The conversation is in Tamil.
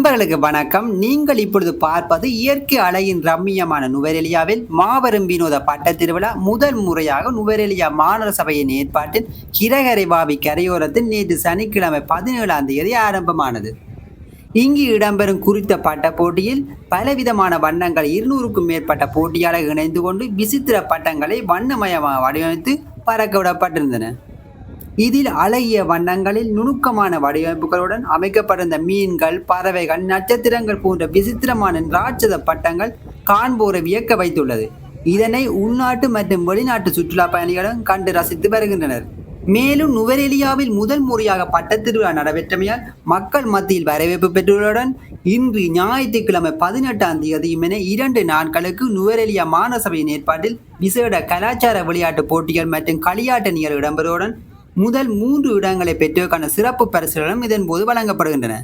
நண்பர்களுக்கு வணக்கம். நீங்கள் இப்பொழுது பார்ப்பது இயற்கை அழகின் ரம்மியமான நுவரெலியாவில் மாபெரும் வினோத பட்டத் திருவிழா முதல் முறையாக நுவரெலியா மாநகர சபையின் ஏற்பாட்டில் கிரகரைவாவி கரையோரத்தில் நேற்று சனிக்கிழமை 17ஆம் தேதி ஆரம்பமானது. இங்கு இடம்பெறும் குறித்த பட்ட போட்டியில் பலவிதமான வண்ணங்கள் 200க்கும் மேற்பட்ட போட்டியாளர்கள் இணைந்து கொண்டு விசித்திர பட்டங்களை வண்ணமயமாக வடிவமைத்து பறக்க விடப்பட்டிருந்தன. இதில் அழகிய வண்ணங்களில் நுணுக்கமான வடிவமைப்புகளுடன் அமைக்கப்பட்டிருந்த மீன்கள், பறவைகள், நட்சத்திரங்கள் போன்ற விசித்திரமான ராட்சத பட்டங்கள் காண்போரை வியக்க வைத்துள்ளது. இதனை உள்நாட்டு மற்றும் வெளிநாட்டு சுற்றுலா பயணிகளும் கண்டு ரசித்து வருகின்றனர். மேலும் நுவரெலியாவில் முதல் முறையாக பட்டத் திருவிழா நடைபெற்றமையால் மக்கள் மத்தியில் வரவேற்பு பெற்றுள்ளதுடன் இன்று ஞாயிற்றுக்கிழமை 18ஆம் தேதியும் என 2 நாட்களுக்கு நுவரெலியா மாநகர சபையின் ஏற்பாட்டில் விசேட கலாச்சார விளையாட்டு போட்டிகள் மற்றும் களியாட்ட நிகழ்வு இடம்பெறுவதுடன் முதல் 3 இடங்களை பெற்றோருக்கான சிறப்பு பரிசுகளும் இதன் போது வழங்கப்படுகின்றன.